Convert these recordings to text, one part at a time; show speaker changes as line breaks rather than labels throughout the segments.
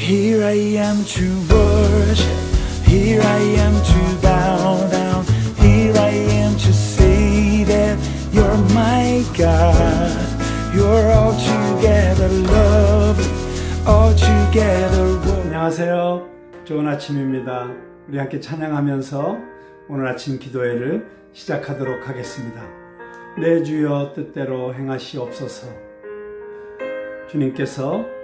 Here I am to worship, here I am to bow down, here I am to say that you're my God. You're altogether lovely, altogether worthy.
안녕하세요. 좋은 아침입니다. 우리 함께 찬양하면서 오늘 아침 기도회를 시작하도록 하겠습니다. 내 주여 뜻대로 행하시옵소서. 주님께서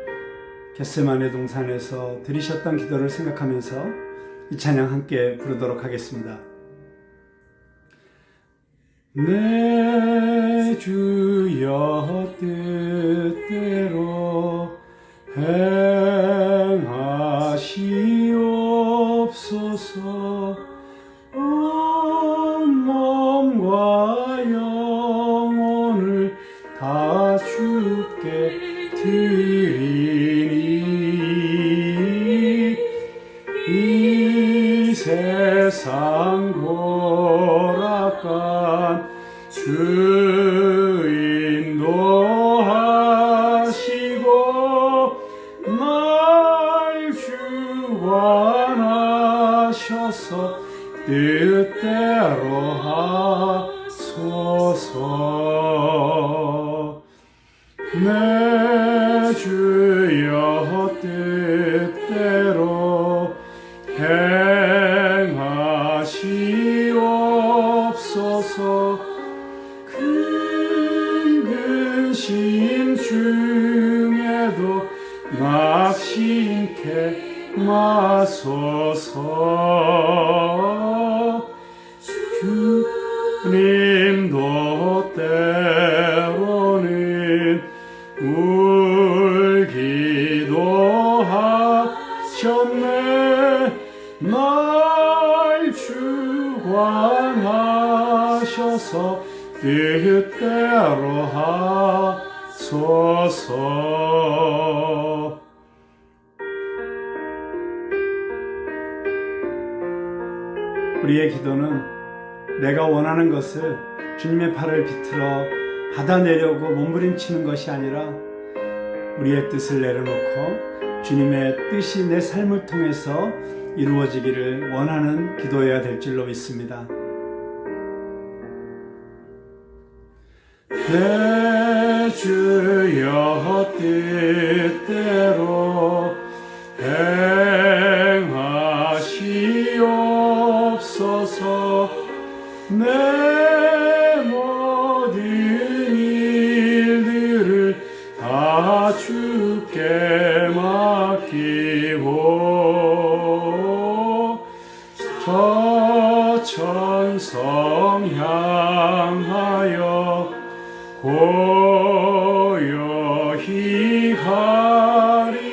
겟세마네 동산에서 드리셨던 기도를 생각하면서 이 찬양 함께 부르도록 하겠습니다. 내 주여 뜻대로 행하시옵소서. 온 몸과 영혼을 다 주께 드리니 이 세상 고락간 주 인도하시고 날 주관하셔서 뜻대로 하소서. 내 주여 뜻대로 행하시옵소서. 큰 근심 중에도 낙심케 마소서. 주님도 때로는 울기도 하셨네. 날 주관하셔서 뜻대로 하소서. 우리의 기도는 내가 원하는 것을 주님의 팔을 비틀어 받아내려고 몸부림치는 것이 아니라 우리의 뜻을 내려놓고 주님의 뜻이 내 삶을 통해서 이루어지기를 원하는 기도해야 될 줄로 믿습니다. 내 주여 뜻대로 행하시옵소서. 내 모든 일들을 다 주께 맡기고 저 천성 향하여 고요히 가리니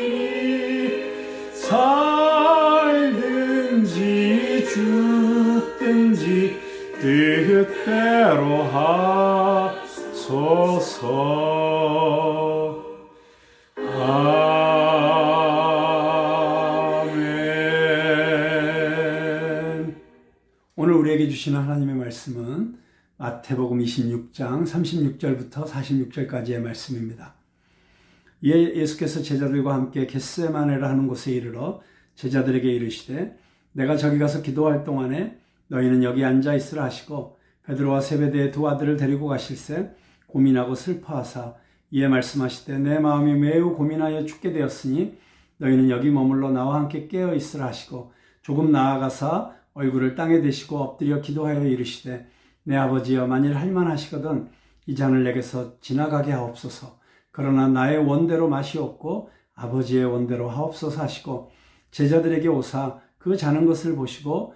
살든지 죽든지 뜻대로 하소서. 아멘. 오늘 우리에게 주시는 하나님의 말씀은 마태복음 26장 36절부터 46절까지의 말씀입니다. 예수께서 제자들과 함께 겟세마네라 하는 곳에 이르러 제자들에게 이르시되 내가 저기 가서 기도할 동안에 너희는 여기 앉아 있으라 하시고 베드로와 세베대의 두 아들을 데리고 가실새 고민하고 슬퍼하사 이에 말씀하시되 내 마음이 매우 고민하여 죽게 되었으니 너희는 여기 머물러 나와 함께 깨어 있으라 하시고 조금 나아가사 얼굴을 땅에 대시고 엎드려 기도하여 이르시되 내 아버지여 만일 할만하시거든 이 잔을 내게서 지나가게 하옵소서. 그러나 나의 원대로 마시옵고 아버지의 원대로 하옵소서 하시고 제자들에게 오사 그 자는 것을 보시고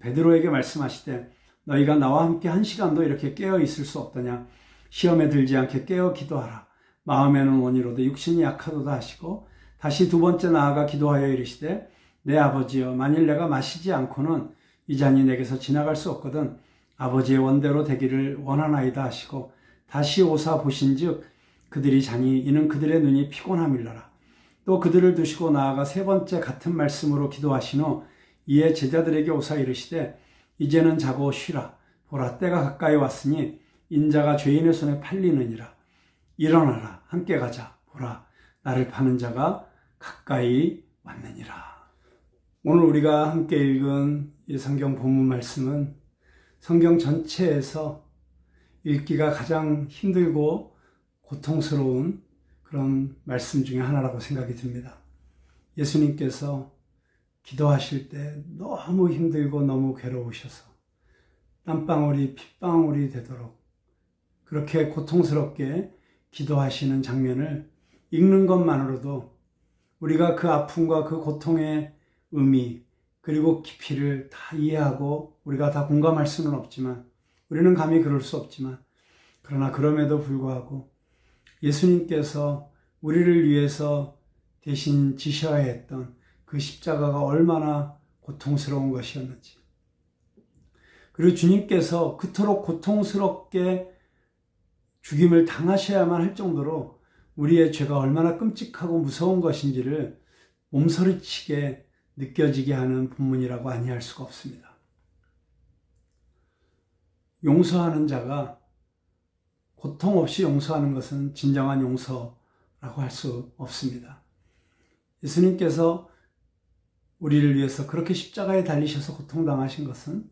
베드로에게 말씀하시되 너희가 나와 함께 한 시간도 이렇게 깨어 있을 수 없더냐. 시험에 들지 않게 깨어 기도하라. 마음에는 원이로도 육신이 약하도다 하시고 다시 두 번째 나아가 기도하여 이르시되 내 아버지여 만일 내가 마시지 않고는 이 잔이 내게서 지나갈 수 없거든 아버지의 원대로 되기를 원하나이다 하시고 다시 오사 보신즉 그들이 자니 이는 그들의 눈이 피곤함일러라. 또 그들을 두시고 나아가 세 번째 같은 말씀으로 기도하신 후 이에 제자들에게 오사 이르시되 이제는 자고 쉬라. 보라 때가 가까이 왔으니 인자가 죄인의 손에 팔리느니라. 일어나라 함께 가자. 보라 나를 파는 자가 가까이 왔느니라. 오늘 우리가 함께 읽은 이 성경 본문 말씀은 성경 전체에서 읽기가 가장 힘들고 고통스러운 그런 말씀 중에 하나라고 생각이 듭니다. 예수님께서 기도하실 때 너무 힘들고 너무 괴로우셔서 땀방울이 핏방울이 되도록 그렇게 고통스럽게 기도하시는 장면을 읽는 것만으로도 우리가 그 아픔과 그 고통의 의미 그리고 깊이를 다 이해하고 우리가 다 공감할 수는 없지만 우리는 감히 그럴 수 없지만 그러나 그럼에도 불구하고 예수님께서 우리를 위해서 대신 지셔야 했던 그 십자가가 얼마나 고통스러운 것이었는지 그리고 주님께서 그토록 고통스럽게 죽임을 당하셔야만 할 정도로 우리의 죄가 얼마나 끔찍하고 무서운 것인지를 몸서리치게 느껴지게 하는 본문이라고 아니할 수가 없습니다. 용서하는 자가 고통 없이 용서하는 것은 진정한 용서라고 할 수 없습니다. 예수님께서 우리를 위해서 그렇게 십자가에 달리셔서 고통당하신 것은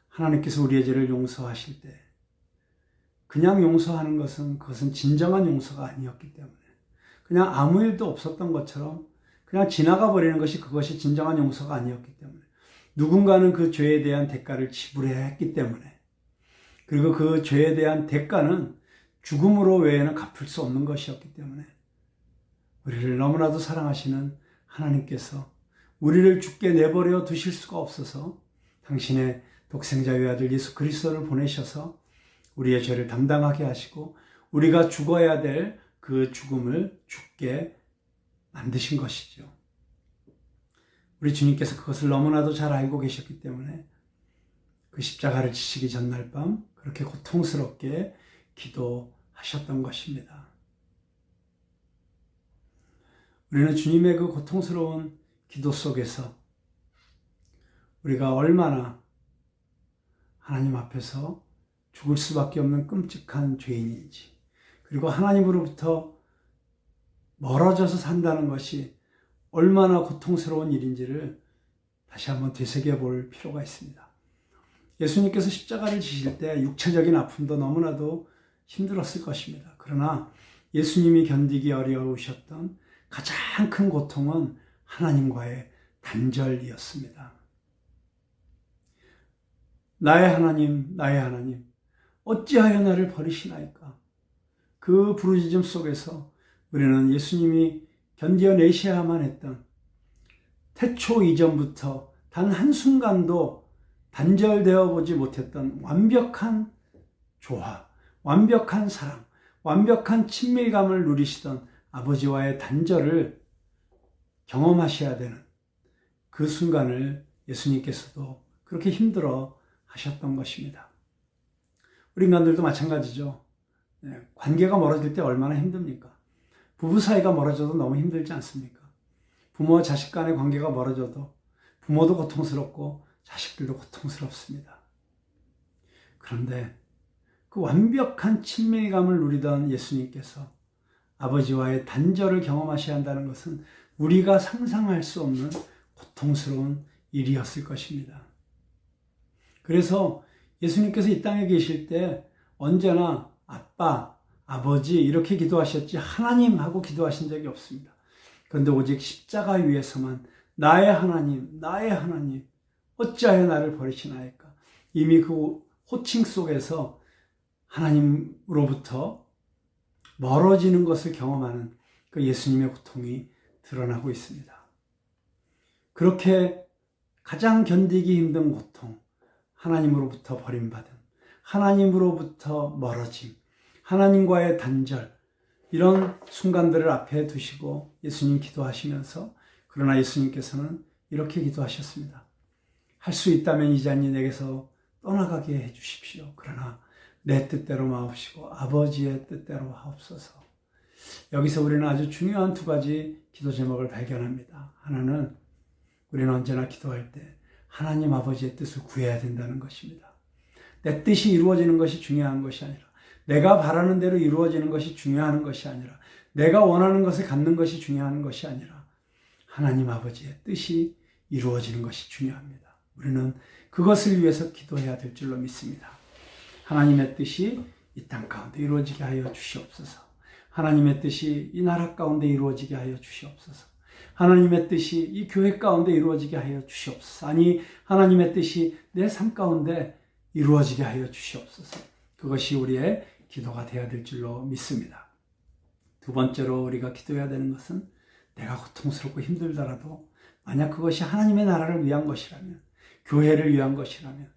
하나님께서 우리의 죄를 용서하실 때 그냥 용서하는 것은 그것은 진정한 용서가 아니었기 때문에 그냥 아무 일도 없었던 것처럼 그냥 지나가 버리는 것이 그것이 진정한 용서가 아니었기 때문에 누군가는 그 죄에 대한 대가를 지불해야 했기 때문에 그리고 그 죄에 대한 대가는 죽음으로 외에는 갚을 수 없는 것이었기 때문에 우리를 너무나도 사랑하시는 하나님께서 우리를 죽게 내버려 두실 수가 없어서 당신의 독생자 외아들 예수 그리스도를 보내셔서 우리의 죄를 담당하게 하시고 우리가 죽어야 될 그 죽음을 죽게 만드신 것이죠. 우리 주님께서 그것을 너무나도 잘 알고 계셨기 때문에 그 십자가를 지시기 전날 밤 그렇게 고통스럽게 기도하셨던 것입니다. 우리는 주님의 그 고통스러운 기도 속에서 우리가 얼마나 하나님 앞에서 죽을 수밖에 없는 끔찍한 죄인인지 그리고 하나님으로부터 멀어져서 산다는 것이 얼마나 고통스러운 일인지를 다시 한번 되새겨 볼 필요가 있습니다. 예수님께서 십자가를 지실 때 육체적인 아픔도 너무나도 힘들었을 것입니다. 그러나 예수님이 견디기 어려우셨던 가장 큰 고통은 하나님과의 단절이었습니다. 나의 하나님, 나의 하나님, 어찌하여 나를 버리시나이까? 그 부르짖음 속에서 우리는 예수님이 견뎌내셔야만 했던 태초 이전부터 단 한순간도 단절되어 보지 못했던 완벽한 조화, 완벽한 사랑, 완벽한 친밀감을 누리시던 아버지와의 단절을 경험하셔야 되는 그 순간을 예수님께서도 그렇게 힘들어 하셨던 것입니다. 우리 인간들도 마찬가지죠. 관계가 멀어질 때 얼마나 힘듭니까? 부부 사이가 멀어져도 너무 힘들지 않습니까? 부모와 자식 간의 관계가 멀어져도 부모도 고통스럽고 자식들도 고통스럽습니다. 그런데 그 완벽한 친밀감을 누리던 예수님께서 아버지와의 단절을 경험하셔야 한다는 것은 우리가 상상할 수 없는 고통스러운 일이었을 것입니다. 그래서 예수님께서 이 땅에 계실 때 언제나 아빠, 아버지 이렇게 기도하셨지 하나님 하고 기도하신 적이 없습니다. 그런데 오직 십자가 위에서만 나의 하나님, 나의 하나님 어찌하여 나를 버리시나이까? 이미 그 호칭 속에서 하나님으로부터 멀어지는 것을 경험하는 그 예수님의 고통이 드러나고 있습니다. 그렇게 가장 견디기 힘든 고통, 하나님으로부터 버림받음, 하나님으로부터 멀어짐, 하나님과의 단절, 이런 순간들을 앞에 두시고 예수님 기도하시면서 그러나 예수님께서는 이렇게 기도하셨습니다. 할 수 있다면 이 잔이 내게서 떠나가게 해주십시오. 그러나 내 뜻대로 마옵시고 아버지의 뜻대로 하옵소서. 여기서 우리는 아주 중요한 두 가지 기도 제목을 발견합니다. 하나는 우리는 언제나 기도할 때 하나님 아버지의 뜻을 구해야 된다는 것입니다. 내 뜻이 이루어지는 것이 중요한 것이 아니라 내가 바라는 대로 이루어지는 것이 중요한 것이 아니라 내가 원하는 것을 갖는 것이 중요한 것이 아니라 하나님 아버지의 뜻이 이루어지는 것이 중요합니다. 우리는 그것을 위해서 기도해야 될 줄로 믿습니다. 하나님의 뜻이 이 땅 가운데 이루어지게 하여 주시옵소서. 하나님의 뜻이 이 나라 가운데 이루어지게 하여 주시옵소서. 하나님의 뜻이 이 교회 가운데 이루어지게 하여 주시옵소서. 아니, 하나님의 뜻이 내 삶 가운데 이루어지게 하여 주시옵소서. 그것이 우리의 기도가 되어야 될 줄로 믿습니다. 두 번째로 우리가 기도해야 되는 것은 내가 고통스럽고 힘들더라도 만약 그것이 하나님의 나라를 위한 것이라면, 교회를 위한 것이라면,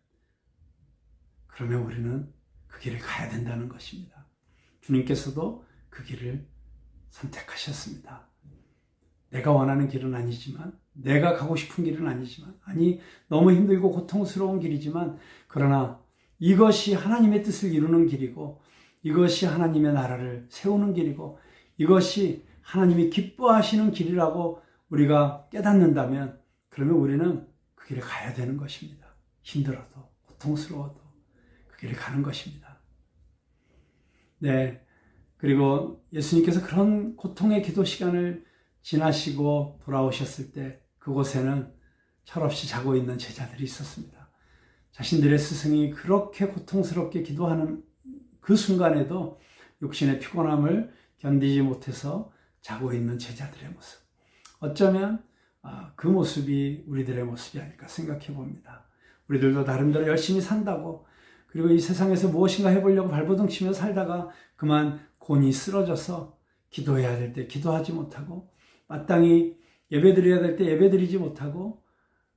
그러면 우리는 그 길을 가야 된다는 것입니다. 주님께서도 그 길을 선택하셨습니다. 내가 원하는 길은 아니지만, 내가 가고 싶은 길은 아니지만, 아니, 너무 힘들고 고통스러운 길이지만, 그러나 이것이 하나님의 뜻을 이루는 길이고, 이것이 하나님의 나라를 세우는 길이고, 이것이 하나님이 기뻐하시는 길이라고 우리가 깨닫는다면, 그러면 우리는 그 길을 가야 되는 것입니다. 힘들어도, 고통스러워도 그 길을 가는 것입니다. 네. 그리고 예수님께서 그런 고통의 기도 시간을 지나시고 돌아오셨을 때 그곳에는 철없이 자고 있는 제자들이 있었습니다. 자신들의 스승이 그렇게 고통스럽게 기도하는 그 순간에도 육신의 피곤함을 견디지 못해서 자고 있는 제자들의 모습. 어쩌면 그 모습이 우리들의 모습이 아닐까 생각해 봅니다. 우리들도 나름대로 열심히 산다고, 그리고 이 세상에서 무엇인가 해보려고 발버둥 치며 살다가 그만 곤히 쓰러져서 기도해야 될 때 기도하지 못하고, 마땅히 예배드려야 될 때 예배드리지 못하고,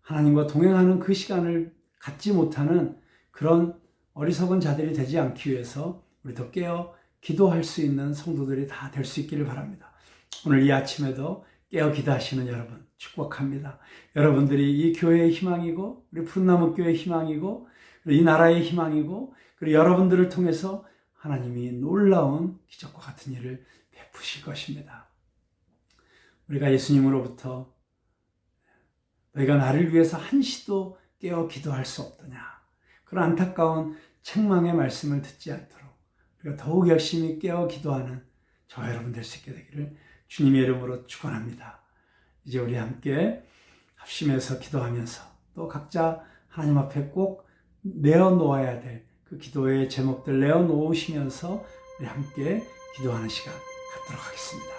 하나님과 동행하는 그 시간을 갖지 못하는 그런 어리석은 자들이 되지 않기 위해서 우리도 깨어 기도할 수 있는 성도들이 다 될 수 있기를 바랍니다. 오늘 이 아침에도 깨어 기도하시는 여러분 축복합니다. 여러분들이 이 교회의 희망이고, 우리 푸른나무 교회의 희망이고, 이 나라의 희망이고, 그리고 여러분들을 통해서 하나님이 놀라운 기적과 같은 일을 베푸실 것입니다. 우리가 예수님으로부터 너희가 나를 위해서 한시도 깨어 기도할 수 없더냐, 그런 안타까운 책망의 말씀을 듣지 않도록 우리가 더욱 열심히 깨어 기도하는 저와 여러분 될 수 있게 되기를 주님의 이름으로 축원합니다. 이제 우리 함께 합심해서 기도하면서 또 각자 하나님 앞에 꼭 내어놓아야 될 그 기도의 제목들 내어놓으시면서 우리 함께 기도하는 시간 갖도록 하겠습니다.